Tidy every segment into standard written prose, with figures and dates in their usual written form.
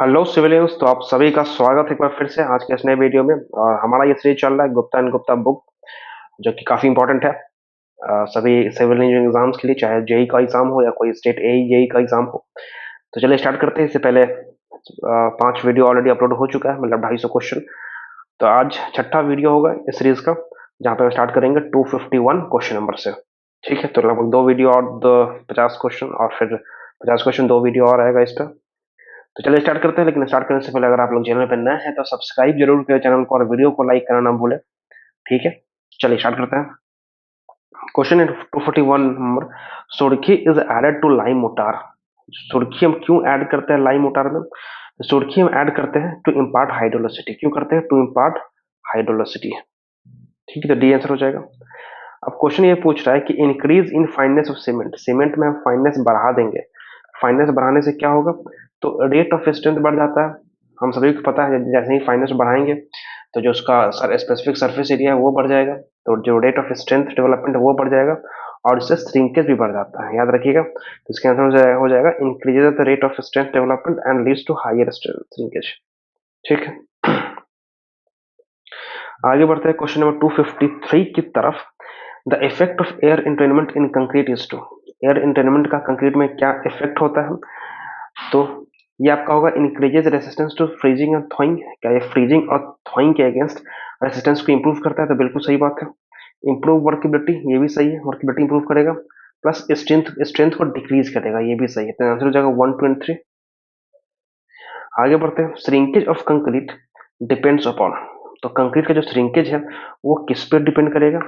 Hello civilians. तो आप सभी का स्वागत है एक बार फिर से आज के इस नए वीडियो में। और हमारा ये सीरीज चल रहा है गुप्ता एंड गुप्ता बुक, जो कि काफ़ी इंपॉर्टेंट है सभी सिविल इंजीनियरिंग एग्जाम्स के लिए, चाहे जेई का एग्जाम हो या कोई स्टेट ए जेई का एग्जाम हो। तो चलिए स्टार्ट करते हैं। इससे पहले 5 वीडियो ऑलरेडी अपलोड हो चुका है, मतलब 250 क्वेश्चन। तो आज छठा वीडियो होगा इस सीरीज का, जहाँ पे हम स्टार्ट करेंगे 251 क्वेश्चन नंबर से। ठीक है, तो लगभग 2 वीडियो और 50 क्वेश्चन, और फिर 50 क्वेश्चन 2 वीडियो और आएगा इस पर। तो चलिए स्टार्ट करते हैं। लेकिन स्टार्ट करने से पहले अगर आप लोग चैनल पर नए हैं तो सब्सक्राइब जरूर करें चैनल को, और वीडियो को लाइक करना ना भूलें। ठीक है, चलिए स्टार्ट करते हैं। Question 241 number, surkhi is added to lime mortar. Surkhi हम क्यों ऐड करते हैं लाइम मोटार में? तो सुर्खी हम ऐड करते हैं टू इम्पार्ट हाइड्रोलोसिटी। क्यों करते हैं? To impart hydraulicity. ठीक है, तो डी आंसर हो जाएगा। अब क्वेश्चन ये पूछ रहा है कि increase in fineness of cement. Cement में हम फाइननेस बढ़ा देंगे। फाइननेस बढ़ाने से क्या होगा? तो रेट ऑफ स्ट्रेंथ बढ़ जाता है। हम सभी को पता है जैसे ही फाइननेस बढ़ाएंगे तो जो उसका स्पेसिफिक सरफेस एरिया है वो बढ़ जाएगा, तो जो रेट ऑफ स्ट्रेंथ डेवलपमेंट है वो बढ़ जाएगा, और इससे श्रिंकेज भी बढ़ जाता है, याद रखिएगा। तो इसका आंसर हो जाएगा increases the rate of strength development and leads to higher shrinkage. ठीक है, आगे बढ़ते हैं क्वेश्चन नंबर 253 की तरफ। The effect of air entrainment in concrete is two. Air entrainment का कंक्रीट में क्या इफेक्ट होता है? तो ये आपका होगा इंक्रीजेज रेसिस्टेंस टू फ्रीजिंग और थॉइंग। क्या ये फ्रीजिंग और थॉइंग के अगेंस्ट रेसिस्टेंस को इंप्रूव करता है? तो बिल्कुल सही बात है। इंप्रूव वर्केबिलिटी, ये भी सही है, वर्केबिलिटी इंप्रूव करेगा। प्लस स्ट्रेंथ, स्ट्रेंथ को डिक्रीज करेगा, ये भी सही है। तो आंसर हो जाएगा 123। आगे बढ़ते हैं। Shrinkage of concrete depends upon. तो कंक्रीट का जो श्रिंकेज है वो किस पे डिपेंड करेगा?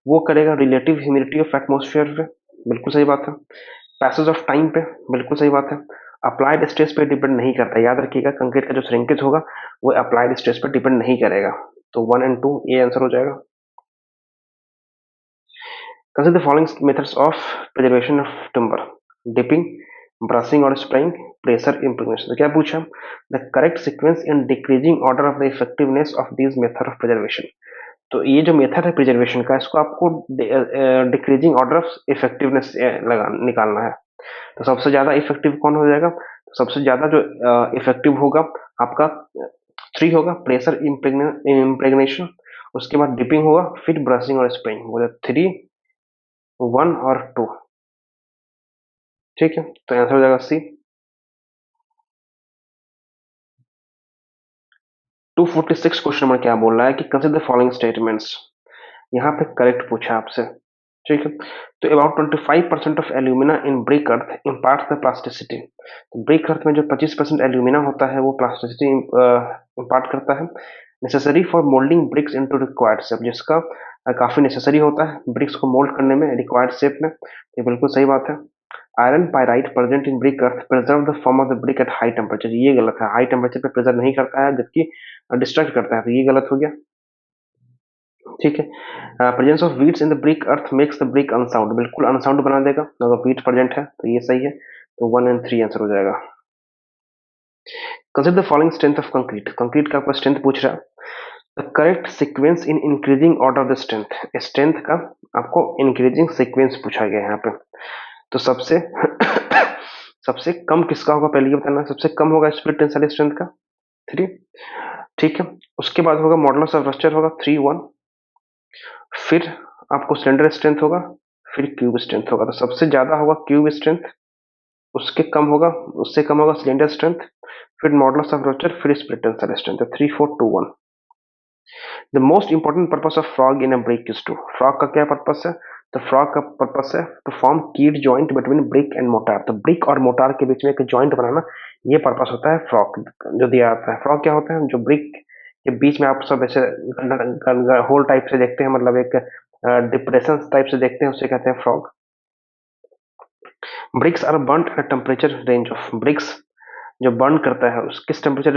वो करेगा रिलेटिव ह्यूमिडिटी ऑफ एटमोस्फेयर पे। बिल्कुल सही बात है। पैसेज ऑफ टाइम पे। बिल्कुल सही बात है। अप्लाइड स्ट्रेस पे डिपेंड नहीं करता, याद रखिएगा। कंक्रीट का जो श्रिंकेज होगा वो अप्लाइड स्ट्रेस पे डिपेंड नहीं करेगा। तो 1 और 2 ये आंसर हो जाएगा। Consider the following methods of preservation of timber: dipping, brushing और स्प्रेइंग, प्रेशर इम्प्रेगनेशन। तो क्या पूछा? The correct sequence in decreasing order of the effectiveness of this method of preservation. तो ये जो मेथड है प्रिजर्वेशन का, इसको आपको डिक्रीजिंग ऑर्डर ऑफ इफेक्टिवनेस लगा निकालना है। तो सबसे ज्यादा इफेक्टिव कौन हो जाएगा? तो सबसे ज्यादा जो इफेक्टिव होगा आपका 3 होगा, प्रेशर इम्प्रेगनेशन, उसके बाद डिपिंग होगा, फिर ब्रशिंग और स्प्रेइंग। बोले 3, 1 और 2। ठीक है, तो आंसर हो जाएगा सी। 246 क्वेश्चन नंबर क्या बोल रहा है कि कंसिडर द फॉलोइंग स्टेटमेंट्स। यहाँ पे करेक्ट पूछा आपसे। ठीक है, तो about 25% of alumina in brick earth imparts the plasticity. तो ब्रिक अर्थ में जो 25% एल्यूमिना होता है वो प्लास्टिसिटी इम्पार्ट करता है। Necessary for moulding bricks into required shape, जिसका काफी नेसेसरी होता है ब्रिक्स को मोल्ड करने में रिक्वायर्ड शेप में। ये बिल्कुल सही बात है। Iron pyrite present in brick earth preserve the form of the brick at high temperature. ये गलत है, हाई टेम्परेचर पे प्रिजर्व नहीं करता है, जबकि डिस्ट्रक्ट करता है, तो ये गलत हो गया। ठीक है, presence of weeds in the brick earth makes the brick unsound. बिल्कुल अनसाउंड बना देगा अगर वीट प्रेजेंट है, तो ये सही है। तो 1 और 3 आंसर हो जाएगा। Consider the following strength of concrete. Concrete का आपका स्ट्रेंथ पूछ रहा है। The correct sequence in increasing order of the strength. Strength का आपको इंक्रीजिंग सीक्वेंस पूछा गया है यहाँ पे। तो सबसे सबसे कम किसका होगा पहले ये बताना। सबसे कम होगा स्प्लिट टेंसाइल स्ट्रेंथ का 3। ठीक है, उसके बाद होगा मॉडुलस ऑफ रप्चर होगा 3, 1। फिर आपको सिलेंडर स्ट्रेंथ होगा, फिर क्यूब स्ट्रेंथ होगा। तो सबसे ज्यादा होगा क्यूब स्ट्रेंथ, उसके कम होगा, उससे कम होगा सिलेंडर स्ट्रेंथ, फिर मॉडुलस ऑफ रप्चर, फिर split tensile strength. 3, 4, 2, 1। The most important purpose of frog in a brick is to. Frog का क्या पर्पस है? तो फ्रॉग का पर्पस है to form keyed joint between brick and mortar. तो brick और मोटार के बीच में एक जॉइंट बनाना, ये पर्पस होता है फ्रॉग जो दिया जाता है। फ्रॉग क्या होता है? जो ब्रिक के बीच में आप सब ऐसे होल टाइप से देखते हैं, मतलब एक डिप्रेशन टाइप से देखते हैं, उसे कहते हैं frog. Bricks are burn at temperature range of. Bricks जो बर्न करता है उस किस टेम्परेचर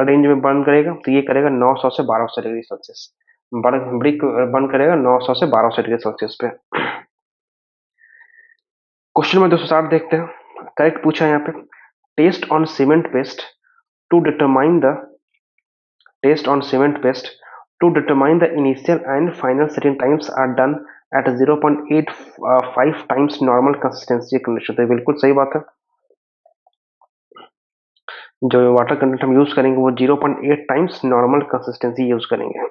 रेंज में बर्न करेगा? तो ये करेगा 900 से 1200 डिग्री सेल्सियस। ब्रिक बर्न करेगा 900 से 1200 डिग्री सेल्सियस पे। क्वेश्चन में 260 देखते हैं। करेक्ट पूछा है यहाँ पे। Test on cement paste to determine the test on cement paste to determine the initial and final setting times are done at 0.85 times normal consistency condition. तो बिल्कुल सही बात है। जो वाटर कंटेंट हम यूज करेंगे वो 0.8 टाइम्स नॉर्मल कंसिस्टेंसी यूज करेंगे।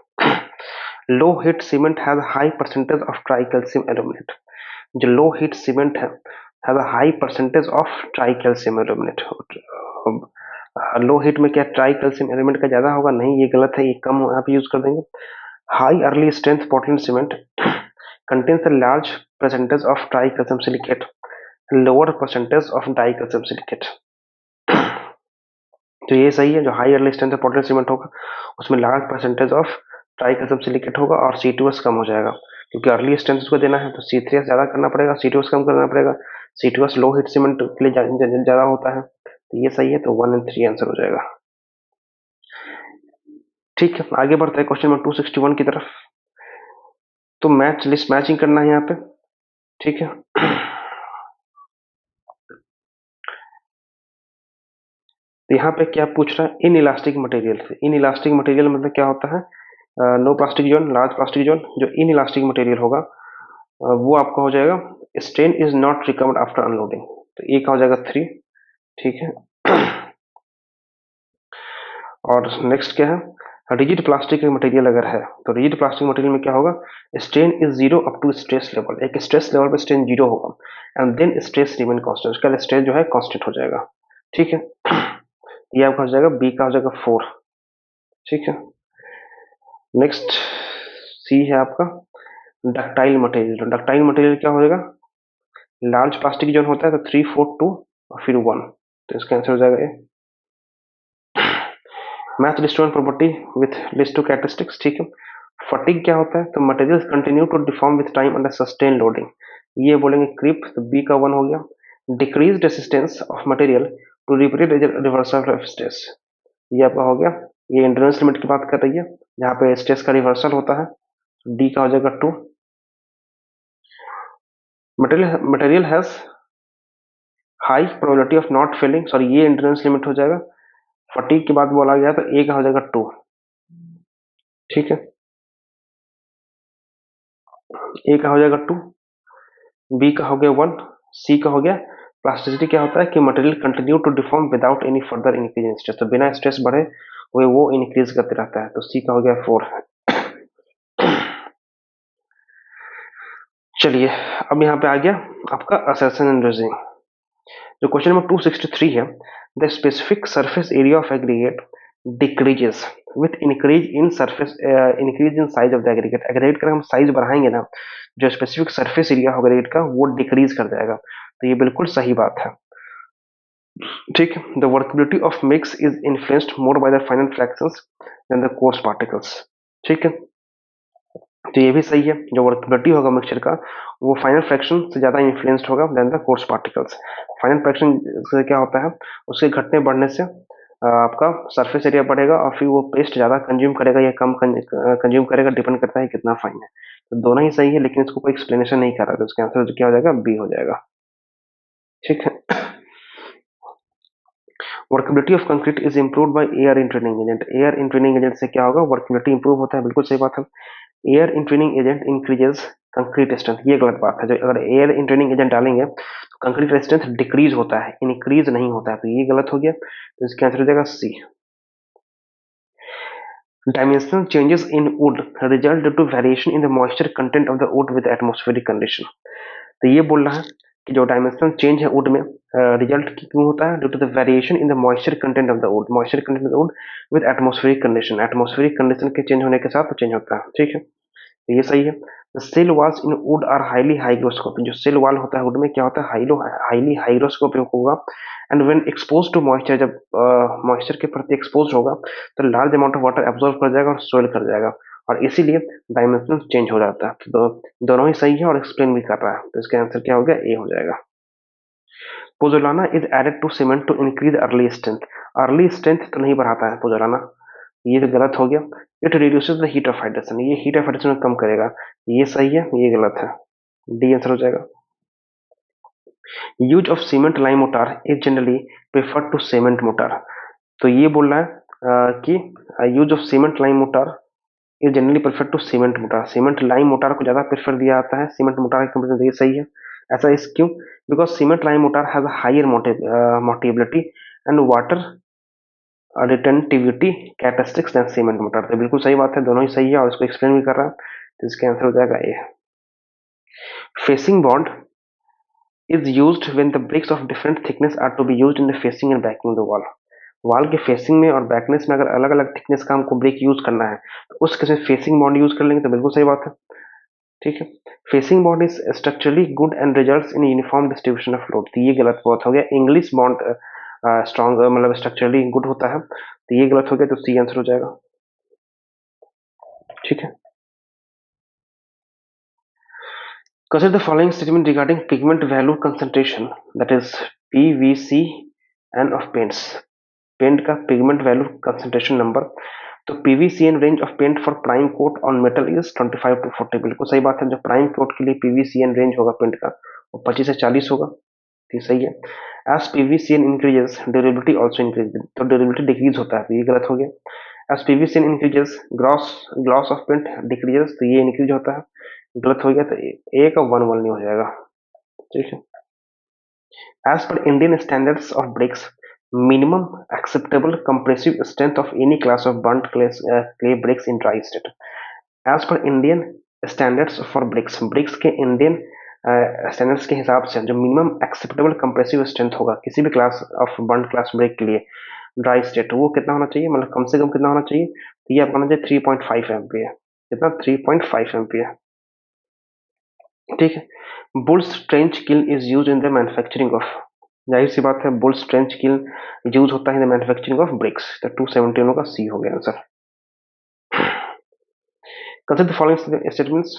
Low heat cement has high percentage of try calcium aluminate. जो लो हीट सीमेंट है has a high percentage of try calcium aluminate. Low heat में क्या ट्राई कैल्शियम एलिमेंट का ज्यादा होगा? नहीं, ये गलत है, ये कम यहाँ पे यूज कर देंगे। High early strength Portland cement contains a large percentage of tricalcium silicate, lower percentage of dicalcium silicate। तो ये सही है, जो high early strength Portland cement होगा उसमें large percentage of tricalcium silicate होगा और C2S कम हो जाएगा, क्योंकि अर्ली स्ट्रेंथ उसको देना है तो C3S ज्यादा करना पड़ेगा, C2S कम करना पड़ेगा। C2S लो हीट सीमेंट के लिए ज्यादा होता है, तो ये सही है, तो 1 और 3 आंसर हो जाएगा। ठीक है, आगे बढ़ते हैं क्वेश्चन नंबर 261 की तरफ। तो मैच लिस्ट मैचिंग करना है यहाँ पे, ठीक है। तो यहाँ पे क्या पूछ रहा है? इन इलास्टिक मटेरियल से। इन इलास्टिक मटेरियल मतलब क्या होता है? No plastic zone, large plastic zone. जो इन इलास्टिक मटेरियल होगा वो आपका हो जाएगा strain is not recovered after unloading. तो ए का हो जाएगा 3, ठीक है। और नेक्स्ट क्या है? रिजिड प्लास्टिक मटेरियल अगर है तो रिजिड प्लास्टिक मटेरियल में क्या होगा? Strain is 0 up to stress level. एक स्ट्रेस लेवल पे स्ट्रेन 0 होगा and then stress remain constant, उसका स्ट्रेस जो है कांस्टेंट हो जाएगा, ठीक है। ये आपका हो जाएगा, बी का हो जाएगा 4, ठीक है। नेक्स्ट सी है आपका डक्टाइल मटेरियल। डक्टाइल मटेरियल क्या होगा? लार्ज प्लास्टिक जोन होता है तो 3, 4, 2 और फिर 1, तो इसका आंसर हो जाएगा A. Match different property with list two characteristics, ठीक है। फटीग क्या होता है? तो materials continue to deform with time under sustain loading, ये बोलेंगे क्रीप, तो बी का 1 हो गया। Decrease resistance of material to repeated reversal of stress, ये आपका हो गया। ये एंड्योरेंस लिमिट की बात कर रही है जहाँ पे स्ट्रेस का रिवर्सल होता है, डी का हो जाएगा 2। Material has high probability of not failing, sorry ये एंड्योरेंस लिमिट हो जाएगा। फटीग की बात बोला गया तो ए का हो जाएगा 2, ठीक है। ए का हो जाएगा 2, बी का हो गया 1, सी का हो गया। प्लास्टिसिटी क्या होता है कि material continue to deform without any further increase in stress, तो बिना स्ट्रेस बढ़े वो इंक्रीज करते रहता है, तो सी का हो गया 4। चलिए, अब यहाँ पे आ गया आपका असर्शन एंड रीजनिंग। जो क्वेश्चन नंबर 263 है, the specific surface area of aggregate decreases with increase in size of the aggregate. Aggregate का हम साइज बढ़ाएंगे ना, जो स्पेसिफिक सरफेस एरिया होगा एग्रीगेट का वो डिक्रीज कर जाएगा, तो ये बिल्कुल सही बात है, ठीक। The workability of mix is influenced more by the final fractions than the coarse particles, ठीक है। तो ये भी सही है, जो वर्कबिलिटी होगा मिक्सचर का वो फाइनल फ्रैक्शन से ज्यादा इन्फ्लुएंस्ड होगा then the coarse particles. Final fraction से क्या होता है? उसके घटने बढ़ने से आपका सरफेस एरिया बढ़ेगा और फिर वो पेस्ट ज्यादा कंज्यूम करेगा या कम कंज्यूम करेगा, डिपेंड करता है कितना फाइन है। तो दोनों ही सही है, लेकिन इसको कोई एक्सप्लेनेशन नहीं कर रहा, तो उसका आंसर क्या हो जाएगा? बी हो जाएगा, ठीक है। Workability of concrete is improve by air entraining agent. Air entraining agent से क्या होगा? वर्कबिलिटी इंप्रूव होता है, बिल्कुल सही बात है। Air entraining agent increases concrete strength, ये गलत बात है। जो अगर एयर इंट्रेनिंग एजेंट डालेंगे तो कंक्रीट स्ट्रेंथ डिक्रीज होता है, इंक्रीज नहीं होता है, तो ये गलत हो गया, तो इसका आंसर हो जाएगा C. Dimensional changes in wood result due to variation in the moisture content of the wood with atmospheric condition. तो ये बोल रहा है कि जो डायमेंशनल चेंज है वुड में रिजल्ट क्यों होता है? Due to the variation in the moisture content of the wood, moisture content of the wood with atmospheric condition, atmospheric condition के चेंज होने के साथ चेंज होता है, ठीक है। तो ये सही है। The cell walls in wood are highly hygroscopic. जो सेल वॉल होता है वुड में क्या होता है? हाईली हाइग्रोस्कोपिक होगा and when expose to moisture, जब मॉइस्चर के प्रति एक्सपोज होगा तो large amount of water absorb कर जाएगा और सोइल कर जाएगा, और इसीलिए डायमेंशन चेंज हो जाता है। तो दोनों ही सही है और एक्सप्लेन भी कर रहा है, तो इसका आंसर क्या हो गया? ए हो जाएगा। Pozzolana is added to cement to increase early strength. Early strength तो नहीं बढ़ाता है पोजोलाना, ये तो गलत हो गया। It reduces the heat of hydration, ये हीट ऑफ हाइड्रेशन कम करेगा, ये सही है, ये गलत है, डी आंसर हो जाएगा। Use of cement lime mortar is generally preferred to cement mortar. तो ये बोल रहा है कि use of cement lime mortar is generally preferred to cement mortar. Cement lime mortar को ज्यादा प्रेफर दिया जाता है सीमेंट मोटार के कंपेरिजन, ये सही है। ऐसा इस क्यों? Because cement lime mortar has higher mobility and water retentivity characteristics than cement mortar. तो बिल्कुल सही बात है, दोनों ही सही है और इसको एक्सप्लेन भी कर रहा है, तो इसका आंसर हो जाएगा A. Facing bond is used when the bricks of different thickness are to be used in the facing and backing of the wall। Wall के फेसिंग में और बैकनेस में अगर अलग अलग थिकनेस का हमको ब्रिक यूज करना है तो उस केस में फेसिंग बॉन्ड यूज कर लेंगे, तो बिल्कुल सही बात है। ठीक है, facing bond is structurally good and results in uniform distribution of load. तो ये गलत बात हो गया। इंग्लिश बॉन्ड स्ट्रॉन्ग मतलब स्ट्रक्चरली गुड होता है, तो ये गलत हो गया, तो सी आंसर हो जाएगा। ठीक है, consider the following statement regarding pigment value concentration, that is PVCN of paints। Paint का पिगमेंट वैल्यू कंसंट्रेशन नंबर। तो PVCN range of paint for prime coat on metal is 25 to 40। बिल्कुल सही बात है, जो प्राइम कोट के लिए पीवीसीएन range होगा पेंट का वो 25 से 40 होगा। तो सही है। As PVCN increases durability also increase. तो ड्यूरेबिलिटी डिक्रीज होता है, तो ये गलत हो गया। As PVCN increases gloss of paint decreases, तो ये इंक्रीज होता है, गलत हो गया। तो ए का 1 नहीं हो जाएगा। ठीक है, एज पर Indian standards of bricks minimum acceptable compressive strength of any class of burnt clay bricks in dry state। as per Indian standards for bricks के इंडियन स्टैंडर्ड्स के हिसाब से जो मिनिमम एक्सेप्टेबल कंप्रेसिव स्ट्रेंथ होगा किसी भी class of burn class brick के लिए ड्राई स्टेट, वो कितना होना चाहिए, मतलब कम से कम कितना होना चाहिए, तो ये आपका होना चाहिए 3.5 एमपीए। कितना, 3.5 एमपीए। ठीक है, bulls trench kiln is use in the manufacturing of. जाहिर सी बात है, बुल्स ट्रेंच किल्न यूज होता है in the manufacturing of BRICS. तो 271 का सी हो गया answer. Consider the following statements.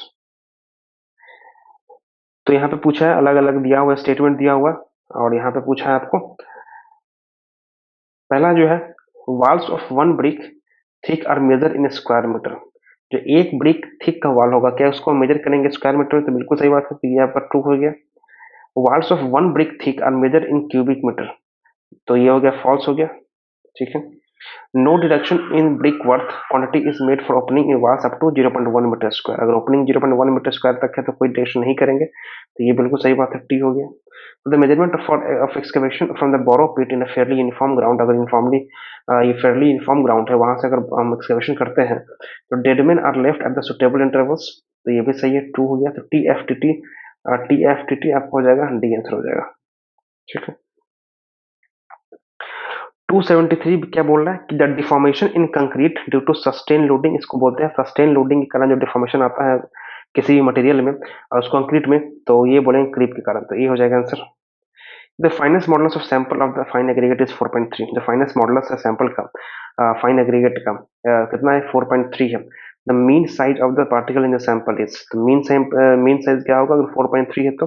तो यहाँ पे पूछा है, अलग अलग दिया हुआ स्टेटमेंट दिया हुआ, और यहाँ पे पूछा है आपको पहला जो है, walls of one brick thick are measure in square metre. जो एक ब्रिक थिक का वॉल होगा, क्या उसको मेजर करेंगे स्क्वायर मीटर में, तो बिल्कुल सही बात है, तो ये आपका ट्रू हो गया। Walls of one brick thick are measure in cubic metre, तो ये हो गया फॉल्स हो गया। ठीक है, no deduction in brickwork quantity is made for opening in walls up to 0.1 metre square. अगर ओपनिंग 0.1 मीटर स्क्वायर तक है तो कोई डिडक्शन नहीं करेंगे, तो ये बिल्कुल सही बात है, टी हो गया। The measurement of excavation from the borrow pit in a fairly uniform ground. अगर यूनिफॉर्मली ये फेयरली यूनिफॉर्म ग्राउंड है, वहां से अगर हम एक्सकवेशन करते हैं तो deadmen are left at the suitable intervals, तो ये भी सही है, ट्रू हो गया। तो टी एफ टी टी आपको हो जाएगा, डी आंसर हो जाएगा। ठीक है, 273 क्या बोल रहा है कि the deformation in concrete due to sustain loading, इसको बोलते हैं सस्टेन लोडिंग के कारण जो डिफॉर्मेशन आता है किसी भी मटेरियल में और उस कंक्रीट में, तो ये बोलेंगे क्रीप के कारण, तो ये हो जाएगा answer. The finest modulus of sample of the fine aggregate is 4.3। जो फाइनेस्ट मॉडुलस है सैंपल का फाइन एग्रीगेट का कितना है, 4.3 है। The mean size of the particle in the sample is, तो मीन साइज क्या होगा अगर 4.3 है, तो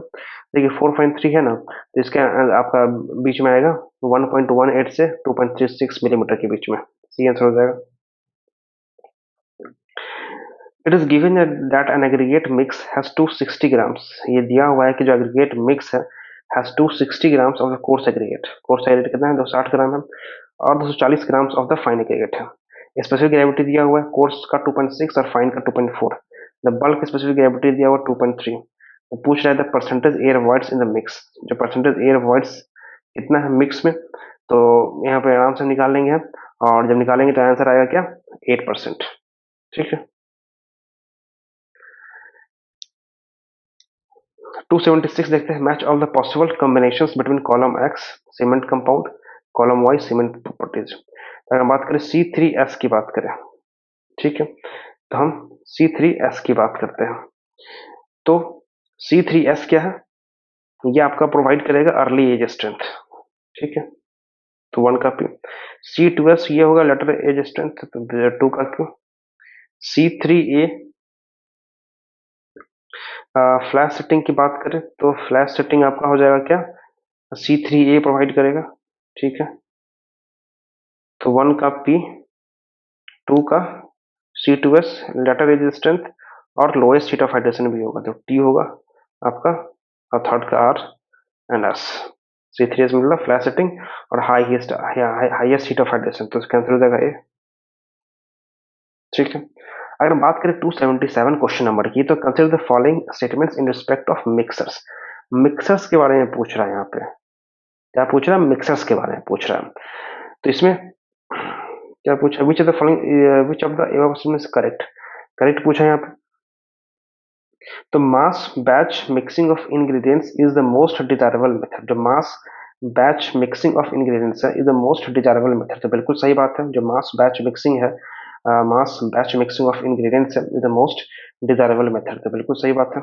देखिए 4.3 है ना, तो इसका आपका बीच में आएगा 1.18 से 2.36 मिलीमीटर के बीच में, सी आंसर हो जाएगा। It is given that an aggregate mix has 260 grams. ये दिया हुआ है कि जो एग्रीगेट मिक्स है has 260 grams of the coarse aggregate. Coarse aggregate कितना है, 260 ग्राम है, और 240 grams of the fine aggregate है। स्पेसिफिक ग्रेविटी दिया हुआ है कोर्स का 2.6 और फाइन का 2.4। द बल्क स्पेसिफिक ग्रेविटी दिया हुआ 2.3। तो पूछ रहा है the percentage air voids in the mix. जो परसेंटेज एयर वॉइड्स कितना है मिक्स में, तो यहाँ पे आराम से निकाल लेंगे हम, और जब निकालेंगे तो आंसर आएगा क्या, 8%। ठीक है, 276 देखते हैं, match all the possible combinations between column X cement compound, column Y cement properties. अगर बात करें C3S की बात करें, ठीक है, तो हम C3S की बात करते हैं। तो C3S क्या है, ये आपका प्रोवाइड करेगा अर्ली एज स्ट्रेंथ। ठीक है, तो 1 का P। C2S ये होगा लेटर एज स्ट्रेंथ, तो 2 का Q। C3A फ्लैश सेटिंग की बात करें तो फ्लैश सेटिंग आपका हो जाएगा क्या, C3A प्रोवाइड करेगा। ठीक है, तो 1 का P, 2 का C2S लेटर एज स्ट्रेंथ, और लोएस्ट हीट ऑफ हाइड्रेशन भी होगा, तो T होगा आपका, और थर्ड का R एंड S। C3S मतलब फ्लैश सेटिंग और हाईएस्ट हीट ऑफ हाइड्रेशन, तो इसका आंसर हो जाएगा ए। ठीक है, अगर हम बात करें 277 क्वेश्चन नंबर की, तो consider the following statements in respect of mixers. Mixers के बारे में पूछ रहा है यहाँ पे, क्या पूछ रहा है, मिक्सर्स के बारे में पूछ रहा है। तो इसमें क्या पूछा, which of the following which of the above statement is correct, correct पूछा यहाँ पे। तो mass batch mixing of ingredients is the most desirable method, जो mass batch mixing of ingredients है is the most desirable method, तो बिल्कुल सही बात है, जो मास बैच मिक्सिंग है, mass batch mixing of ingredients है is the most desirable method, तो बिल्कुल सही बात है।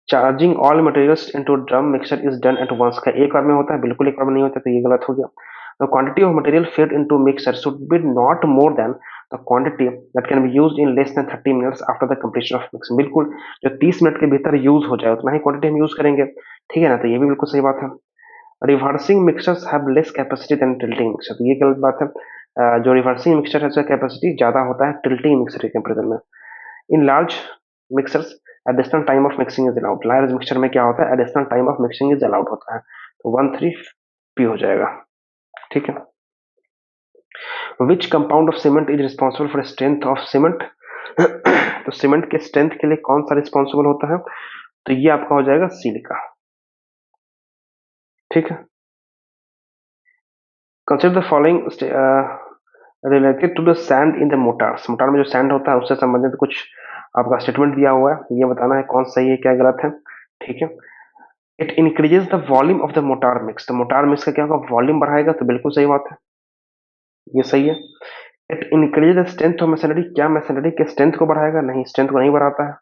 Charging all materials into drum mixture is done at once का एक बार में होता है, बिल्कुल एक बार में नहीं होता, तो ये गलत हो गया। The quantity of material feed into mixture should be not more than the quantity that can be used in less than 30 minutes after the completion of mixing, बिल्कुल जो 30 मिनट के भीतर यूज हो जाए उतना ही क्वांटिटी हम यूज करेंगे, ठीक है ना, तो ये भी बिल्कुल सही बात है। Reversing mixtures have less capacity than tilting mixture, तो ये गलत बात है। जो रिवर्सिंग मिक्सचर है उसका कैपेसिटी ज्यादा होता है टिल्टिंग मिक्सचर के कंपेरिजन में। In large mixers additional time of mixing is allowed, large mixture में क्या होता है, additional time of mixing is allowed होता है, तो 13P हो जाएगा, ठीक है। Which compound of cement is responsible for strength of cement, तो सीमेंट के स्ट्रेंथ के लिए कौन सा रिस्पॉन्सिबल होता है, तो ये आपका हो जाएगा सिलिका, ठीक है। Consider the following related to the sand in the mortars, mortar में जो सैंड होता है उससे संबंधित कुछ आपका स्टेटमेंट दिया हुआ है, ये बताना है कौन सही है क्या गलत है, ठीक है। It increases the volume of the motor mix, तो मोटार मिक्स का क्या होगा, वॉल्यूम बढ़ाएगा, तो बिल्कुल सही बात है, ये सही है। It increase the strength of machinery, क्या मशीनरी के स्ट्रेंथ को बढ़ाएगा, नहीं, स्ट्रेंथ को नहीं बढ़ाता है।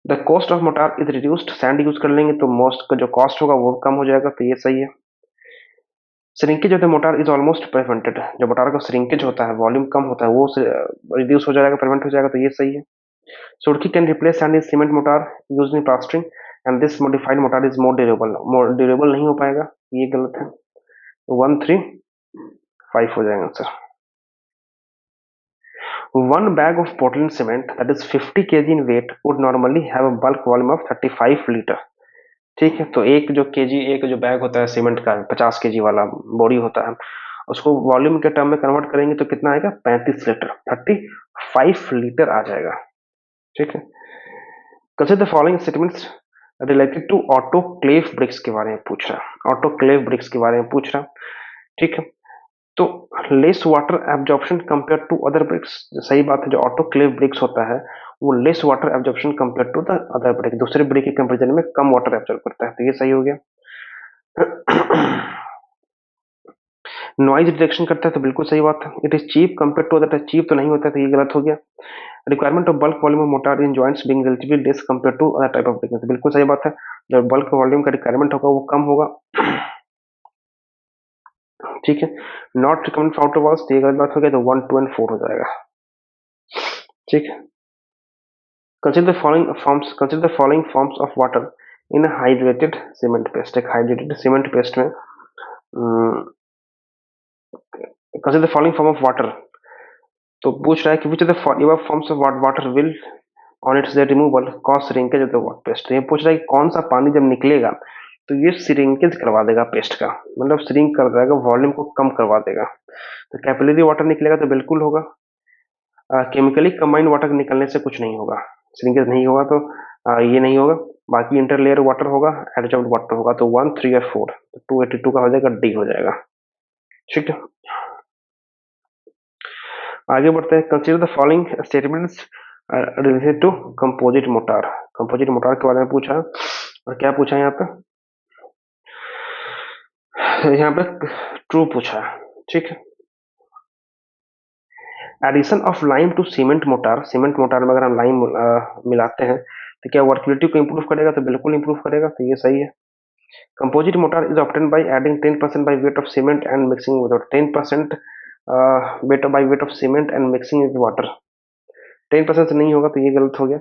The cost of motor is reduced, sand use कर लेंगे तो मोस्ट का जो कॉस्ट होगा वो कम हो जाएगा, तो ये सही है। Shrinkage of the motor is almost prevented, जो मोटार का श्रिंकेज होता है, वॉल्यूम कम होता है, वो रिड्यूस हो जाएगा, प्रिवेंट हो जाएगा, तो ये सही है। सुर्खी can replace sand in cement motor use in plastering and this modified motor is more durable नहीं हो पाएगा, ये गलत है, 135 हो जाएगा answer. One bag of Portland cement that is 50 kg in weight would normally have a bulk volume of 35 litre, ठीक है। तो एक जो केजी, एक जो बैग होता है सीमेंट का 50 केजी वाला बॉडी होता है, उसको वॉल्यूम के टर्म में कन्वर्ट करेंगे तो कितना आएगा, 35 लीटर, 35 लीटर आ जाएगा, ठीक है। Consider the following statements related to autoclave bricks के बारे में पूछ रहा है, ऑटोक्लेव ब्रिक्स के बारे में पूछ रहा है, ठीक है। तो less water absorption compare to other bricks, सही बात है, जो ऑटोक्लेव ब्रिक्स होता है वो less water absorption compare to the other brick, दूसरे ब्रिक के कंपेरिजन में कम वाटर एब्जॉर्ब करता है, तो ये सही हो गया। नॉइज डिटेक्शन करता है, तो बिल्कुल सही बात है। It is cheap compare to other, cheap तो नहीं होता, तो ये गलत हो गया। Requirement of bulk volume of mortar in joints being relatively less compare to other type of brick, तो बिल्कुल सही बात है, जब बल्क वॉल्यूम का रिक्वायरमेंट होगा वो कम होगा, ठीक है। Not recommend for outer walls, तो ये गलत बात हो गया, तो 1, 2 एंड 4 हो जाएगा, ठीक है। Consider the following forms of water in a hydrated cement paste, एक hydrated cement paste में consider the following form of water, तो पूछ रहा है कि which of the above forms of water will on its removal cause shrinkage of the water paste, तो ये पूछ रहा है कि कौन सा पानी जब निकलेगा तो ये श्रिंकेज करवा देगा पेस्ट का, मतलब श्रिंक कर देगा, वॉल्यूम को कम करवा देगा, तो कैपिलरी वाटर निकलेगा तो बिल्कुल होगा। केमिकली कंबाइंड वाटर निकलने से कुछ नहीं होगा, श्रिंकेज नहीं होगा, तो ये नहीं होगा, बाकी इंटरलेयर वाटर होगा, एडजॉर्ब्ड वाटर होगा, तो 1, 3 और 4, तो 282 का हो जाएगा, डी हो जाएगा, ठीक है। आगे बढ़ते हैं। Consider the following statements related to composite mortar, composite mortar के बारे में पूछा और क्या पूछा यहाँ पे, यहाँ पे ट्रू पूछा, ठीक है। Addition of lime to cement mortar, cement mortar में अगर हम लाइम मिलाते हैं तो क्या वर्किबिलिटी को इंप्रूव करेगा, तो बिल्कुल इंप्रूव करेगा, तो ये सही है। Composite motor is obtained by adding 10% by weight of cement and mixing with 10% weight by weight of cement and mixing with water, 10% से नहीं होगा, तो ये गलत हो गया।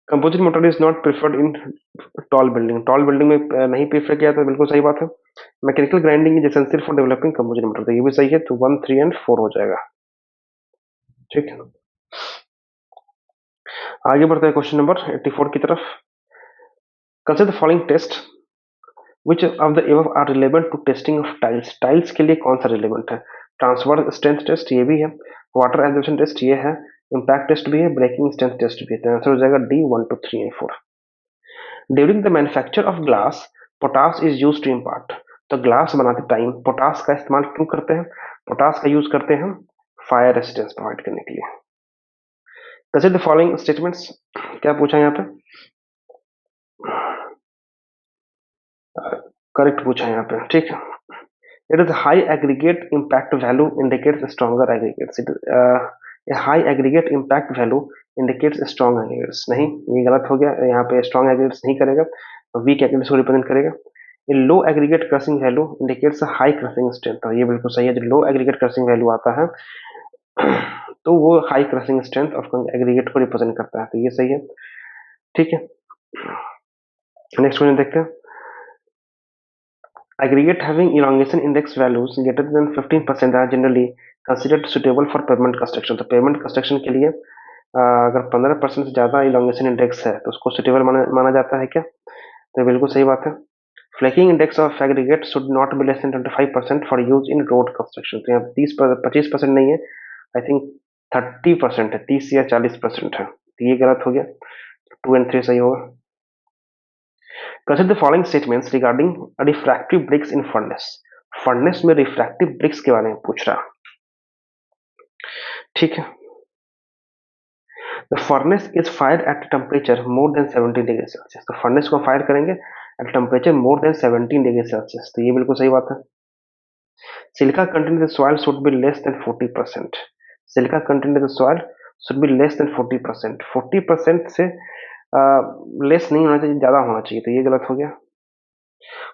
Composite motor is not preferred in tall building, tall building में नहीं प्रीफर किया, तो बिल्कुल सही बात है। Mechanical grinding is essential for developing composite motor, तो ये भी सही है, तो 1, 3 एंड 4 हो जाएगा, ठीक है। आगे बढ़ते हैं क्वेश्चन नंबर 84 की तरफ। Consider the following test which of the above are relevant to testing of tiles, tiles के लिए कौन सा रिलेवेंट है, ट्रांसफर स्ट्रेंथ टेस्ट ये भी है, वाटर एब्जॉर्प्शन टेस्ट ये है, इम्पैक्ट टेस्ट भी है, ब्रेकिंग स्ट्रेंथ टेस्ट भी है, तो आंसर हो जाएगा D 1, 2, 3 and 4। During the manufacture of glass potash is use to impart, तो ग्लास बनाते टाइम पोटास का इस्तेमाल क्यों करते हैं? पोटास का यूज करते हैं हम फायर रेसिस्टेंस प्रोवाइड करने के लिए। कंसीडर द फॉलोइंग स्टेटमेंट्स, क्या पूछा है यहाँ पे? करेक्ट पूछा है यहाँ पे, ठीक है। It is high aggregate impact value indicates stronger aggregates. High aggregate impact value indicates strong aggregates. नहीं, ये गलत हो गया, यहाँ पे स्ट्रॉन्ग एग्रीगेट्स नहीं करेगा, वीक एग्रीगेट्स को रिप्रेजेंट करेगा। ये low aggregate crushing value indicates high crushing strength, और ये बिल्कुल सही है। जो लो एग्रीगेट क्रसिंग वैल्यू आता है तो वो high crushing strength of aggregate को रिप्रेजेंट करता है, तो ये सही है, ठीक है। नेक्स्ट क्वेश्चन देखते हैं। Aggregate having elongation index values greater than 15% are generally considered suitable for pavement construction। तो pavement construction के लिए अगर 15% से ज्यादा elongation index है तो उसको suitable माना जाता है क्या? तो बिल्कुल सही बात है। Flaking index of aggregate should not be less than 25% for use in road construction। तो यहाँ 25% नहीं है, आई थिंक 30% है, 30 या 40% है, तो ये गलत हो गया। 2 and 3 सही होगा। Consider the following statements regarding refractive bricks in furnace। Furnace में रिफ्रैक्टिव ब्रिक्स के बारे में पूछ रहा, ठीक है। The furnace is fire at temperature more than 17 degree Celsius. तो फर्नेस को फायर करेंगे at temperature more than 17 degree Celsius, तो ये बिल्कुल सही बात है। Silica content in the soil should be less than 40%। Silica content in the soil should be less than 40%। 40% से लेस नहीं होना चाहिए, ज्यादा होना चाहिए, तो ये गलत हो गया।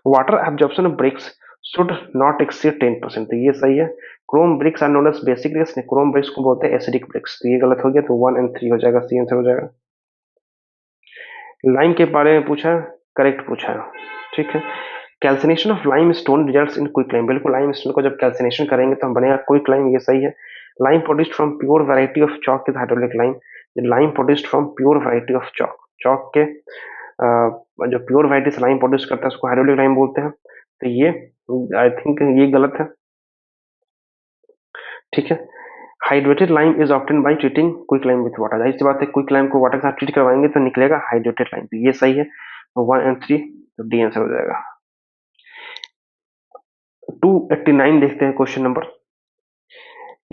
Water absorption of bricks should not exceed 10%, तो ये सही है। Chrome bricks are known as basic bricks, chrome bricks को बोलते हैं एसिडिक ब्रिक्स, तो ये गलत हो गया, तो 1 and 3 हो जाएगा, सी आंसर हो जाएगा। लाइम के बारे में पूछा है, करेक्ट पूछा है, ठीक है। Calcination of lime stone results in quick lime. बिल्कुल, लाइम स्टोन को जब कैल्सिनेशन करेंगे तो हम बनेगा क्विक लाइम, ये सही है। Lime produced from pure variety of chalk is hydraulic lime. Lime produced from pure variety of chalk, chalk के जो प्योर वैरायटी से लाइम प्रोड्यूस करता है उसको हाइड्रोलिक लाइम बोलते हैं, तो ये आई थिंक ये गलत है, ठीक है। Hydrated lime is obtain by treating quick lime with water. जाहिर सी बात है, क्विक लाइम को वाटर के साथ ट्रीट करवाएंगे तो निकलेगा हाइड्रेटेड लाइम, तो ये सही है। 1 and 3, तो डी आंसर हो जाएगा। 289 देखते हैं question number.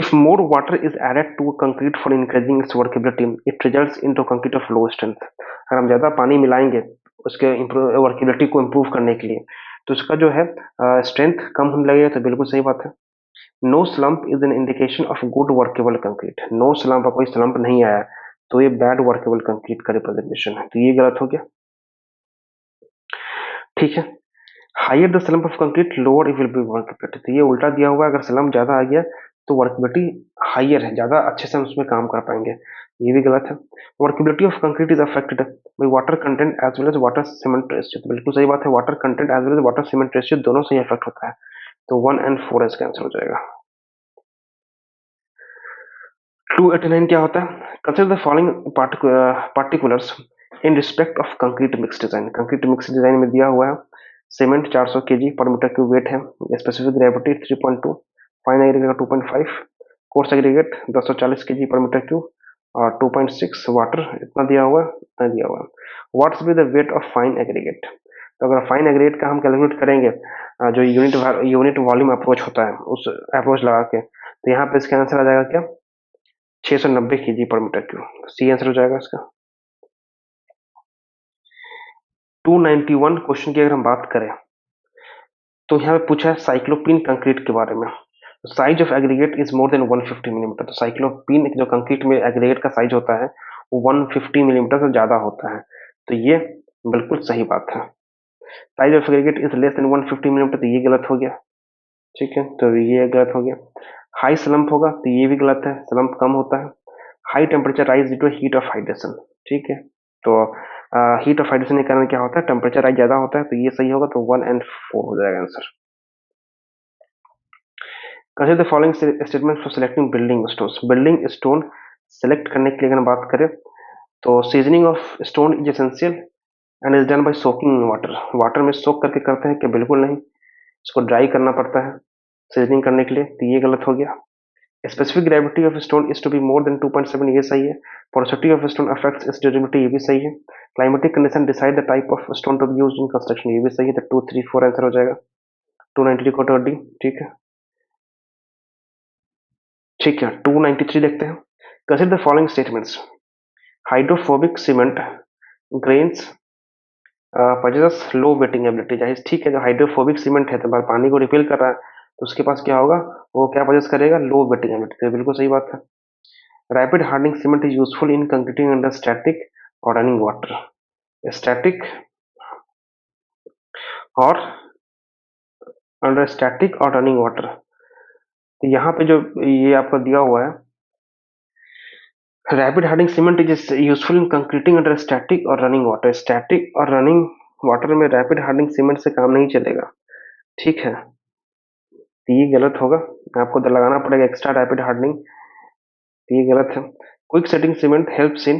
If more water is added to concrete for increasing its workability, it results into concrete of low strength। अगर हम ज्यादा पानी मिलाएंगे उसके वर्केबिलिटी को इम्प्रूव करने के लिए तो उसका जो है स्ट्रेंथ कम होने लगेगा, तो बिल्कुल सही बात है। No slump is an indication of good workable concrete. No slump, कोई स्लम्प नहीं आया तो ये बैड वर्केबल कंक्रीट का रिप्रेजेंटेशन है, तो ये गलत हो गया, ठीक है। Higher the slump of concrete lower it will be workability, तो ये उल्टा दिया हुआ है, अगर स्लम्प ज्यादा आ गया तो वर्केबिलिटी हायर है, ज्यादा अच्छे से हम उसमें काम कर पाएंगे, ये भी गलत है। Workability of concrete is affected by water content as well as water cement ratio, तो बिल्कुल सही बात है, water content as well as water cement ratio दोनों से अफेक्ट होता है, तो 1 and 4 इसका आंसर हो जाएगा। 289 क्या होता है? Consider the following particulars in respect of concrete mix design. Concrete mix design में दिया हुआ है सीमेंट 400 kg पर मीटर क्यूब वेट है, specific gravity 3.2, fine aggregate 2.5, coarse aggregate 240 kg पर मीटर क्यूब और 2.6 वाटर, इतना दिया हुआ है, इतना दिया हुआ है। What's be the weight of fine aggregate? तो अगर फाइन एग्रीगेट का हम कैलकुलेट करेंगे जो यूनिट वॉल्यूम अप्रोच होता है उस अप्रोच लगा के, तो यहाँ पे इसका आंसर आ जाएगा क्या? 690 kg पर मीटर क्यूब, सी आंसर हो जाएगा इसका। 291 क्वेश्चन की अगर हम बात करें तो यहाँ पे पूछा है साइक्लोपीन कंक्रीट के बारे में। Size of aggregate is more than 150 millimetre. तो साइक्लोपीन जो कंक्रीट में एग्रीगेट का साइज होता है वो 150 मिलीमीटर से ज्यादा होता है, तो ये बिल्कुल सही बात है। Size of aggregate is less than 150 millimetre, तो ये गलत हो गया, ठीक है, तो ये गलत हो गया। हाई स्लम्प होगा तो ये भी गलत है, स्लम्प कम होता है। High temperature rise due to heat of hydration, ठीक है, तो हीट ऑफ हाइड्रेशन के कारण क्या होता है? टेम्परेचर राइज ज्यादा होता है, तो ये सही होगा, तो 1 and 4 हो जाएगा answer. Consider the following statement for selecting building stones. Building stone select करने के लिए अगर हम बात करें तो seasoning of stone is essential and is done by soaking water. Water में सोक करके करते हैं क्या? बिल्कुल नहीं, इसको ड्राई करना पड़ता है सीजनिंग करने के लिए, तो ये गलत हो गया। Specific gravity of stone is to be more than 2.7, ये सही है। Porosity of stone affects its durability, ये भी सही है। Climatic condition decide the type of stone to be used in construction, ये भी सही है, तो 2, 3, 4 आंसर हो जाएगा। 293 को डी, ठीक है। ठीक है, 293 देखते हैं। Consider the following statements. Hydrophobic cement grains possesses low waiting ability. जाहिर ठीक है, जो हाइड्रोफोबिक सीमेंट है तो पानी को रिपेल कर रहा है, तो उसके पास क्या होगा, वो क्या पोजेस करेगा, लो वेटिंग एबिलिटी। तो बिल्कुल सही बात है। Rapid hardening cement is useful in concreting under static और रनिंग वाटर। स्टैटिक और अंडर स्टैटिक और रनिंग वाटर। तो यहाँ पे जो ये आपका दिया हुआ है, rapid hardening cement is useful in concreting under static और रनिंग वाटर। स्टैटिक और रनिंग वाटर में रैपिड हार्डनिंग सीमेंट से काम नहीं चलेगा, ठीक है। तो ये गलत होगा, आपको तो लगाना पड़ेगा एक्स्ट्रा रैपिड हार्डनिंग, तो ये गलत है। Quick setting cement helps in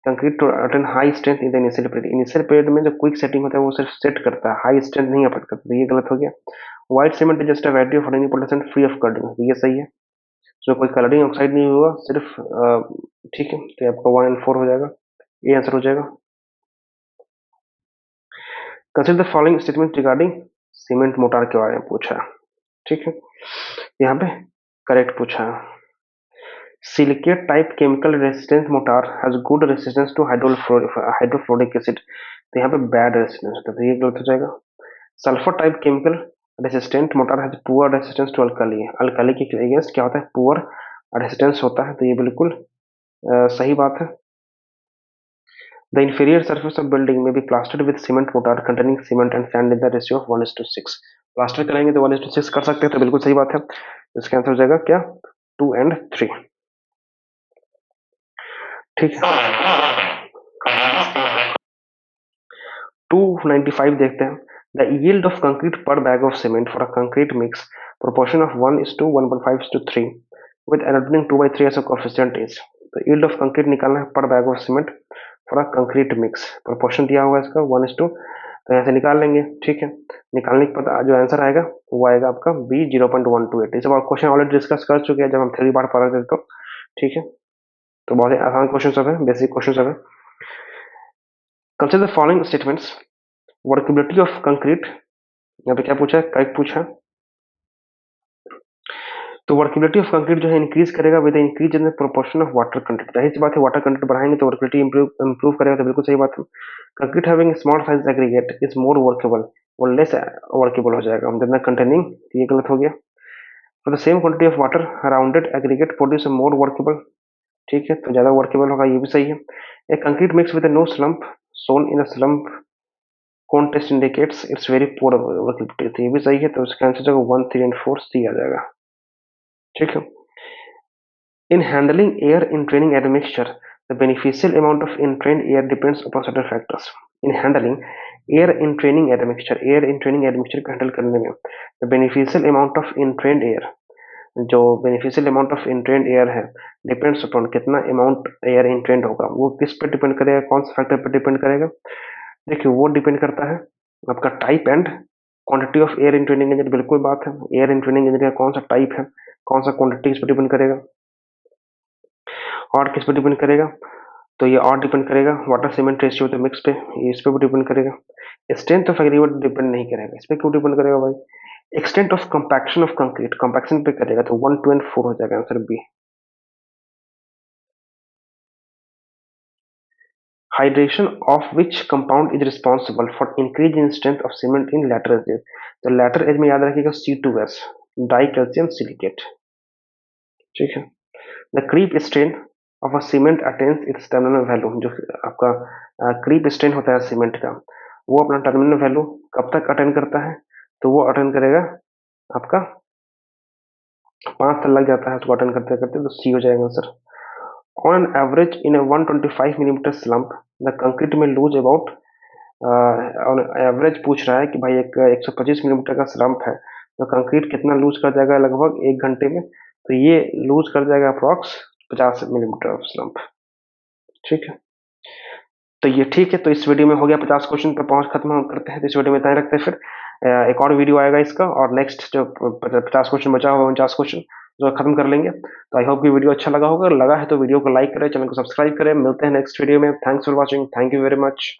concrete to attain high strength in the initial period. Initial period में जो क्विक सेटिंग होता है वो सिर्फ सेट करता है, हाई स्ट्रेंथ नहीं अपेक्ट करता, तो ये गलत हो गया। White cement is just a variety of hardening production free of colouring, तो ये सही है। जो कोई कलरिंग ऑक्साइड नहीं हुआ, सिर्फ ठीक है, तो आपका 1 एंड 4 हो जाएगा, ये आंसर हो जाएगा। Consider the following statement regarding cement motor के बारे में पूछा है, ठीक है। यहाँ पे करेक्ट पूछा है। Silicate type chemical resistance mortar has good resistance to hydrofluoric acid, तो यहाँ पे बैड रेसिस्टेंस होता है, तो ये गलत हो जाएगा। Sulphur type chemical resistant mortar has poor resistance to alkali, alkali के अगेंस्ट क्या होता है, पुअर रेसिस्टेंस होता है, तो ये बिल्कुल सही बात है। The inferior surface of building may be plastered with cement mortar containing cement and sand in the ratio of 1:6। Plaster करेंगे तो 1:6 कर सकते हैं, तो बिल्कुल सही बात है। इसका आंसर हो जाएगा क्या, 2 एंड 3, ठीक है। 295 देखते हैं। The yield of concrete per bag of cement for a concrete mix proportion of 1:1.5:3 with anodyning 2/3 as a coefficient is। तो yield of concrete निकालना है पर bag of cement for a concrete mix, proportion दिया हुआ है इसका 1:, तो यहाँ से निकाल लेंगे, ठीक है। निकालने के बाद जो आंसर आएगा वो आएगा आपका बी 0.128। इस बार क्वेश्चन ऑलरेडी डिस्कस कर चुके हैं जब हम 3 बार पढ़ रहे थे, तो ठीक है। तो बहुत ही आसान क्वेश्चन सब है, बेसिक क्वेश्चन सब है। Consider the following statements. Workability of concrete, यहाँ पे क्या पूछा है, करेक्ट पूछा। तो वर्केबिलिटी ऑफ कंक्रीट जो है इंक्रीज करेगा with increase in the proportion of water content. जाहिर सी बात है, वाटर कंटेंट बढ़ाएंगे तो वर्केबिलिटी इंप्रूव करेगा, तो बिल्कुल सही बात है। Concrete having small size aggregate is more workable, वो लेस वर्केबल हो जाएगा देन द कंटेनिंग, ये गलत हो गया। For the same quantity of water rounded aggregate produce more workable, ठीक है, तो ज्यादा वर्केबल होगा, ये भी सही है। A concrete mix with no slump shown in a slump cone test indicates its very poor workability, तो ये भी सही है। तो इसका आंसर जो 1, 3 एंड 4 सी आ जाएगा, ठीक है। In handling air in training admixture, the beneficial amount of entrained air depends upon certain factors. In handling air in training admixture को handle करने में the beneficial amount of entrained air, जो beneficial amount of entrained air है, depends upon कितना amount air entrained होगा, वो किस पे डिपेंड करेगा, कौन सा फैक्टर पे डिपेंड करेगा। देखिए वो डिपेंड करता है आपका type and quantity of air in training agent, बिल्कुल बात है। एयर इन ट्रेनिंग एजेंट का कौन सा टाइप है, कौन सा क्वांटिटी, इस पर डिपेंड करेगा। और किस पे डिपेंड करेगा, तो ये और डिपेंड करेगा वाटर सीमेंट रेशियो तो मिक्स पे, ये इस पे भी डिपेंड करेगा। स्ट्रेंथ ऑफ एग्रीगेट डिपेंड नहीं करेगा, इस पे क्यों डिपेंड करेगा भाई, extent of compaction of concrete, compaction पे करेगा, तो 1, 2 एंड 4 हो जाएगा answer B. Hydration of which compound is responsible for increase in strength of cement in later age, तो लैटर एज में याद रखिएगा C2S, डाई कैल्शियम सिलिकेट, ठीक है। The creep strain of a cement attains its terminal value, जो आपका creep strain होता है सीमेंट का, वो अपना टर्मिनल वैल्यू कब तक अटेंड करता है, तो वो अटेंड करेगा आपका 5 तक लग जाता है, उसको अटेंड करते करते, तो सी हो जाएगा answer. On average in 125 millimetre slump the concrete में लूज अबाउट, ऑन एवरेज पूछ रहा है कि भाई एक 125 मिलीमीटर का स्लम्प है, तो कंक्रीट कितना लूज कर जाएगा लगभग 1 घंटे में, तो ये लूज कर जाएगा अप्रॉक्स 50 मिलीमीटर ऑफ स्लम्प, ठीक है। तो ये ठीक है, तो इस वीडियो में हो गया 50 क्वेश्चन पर पहुंच खत्म हम करते हैं, तो इस वीडियो में इतना ही रखते हैं। फिर एक और वीडियो आएगा इसका, और नेक्स्ट जो 50 क्वेश्चन बचा हुआ 49 क्वेश्चन जो खत्म कर लेंगे। तो आई होप कि वीडियो अच्छा लगा होगा, लगा है तो वीडियो को लाइक करें, चैनल को सब्सक्राइब करें। मिलते हैं नेक्स्ट वीडियो में। Thanks for watching, thank you very much.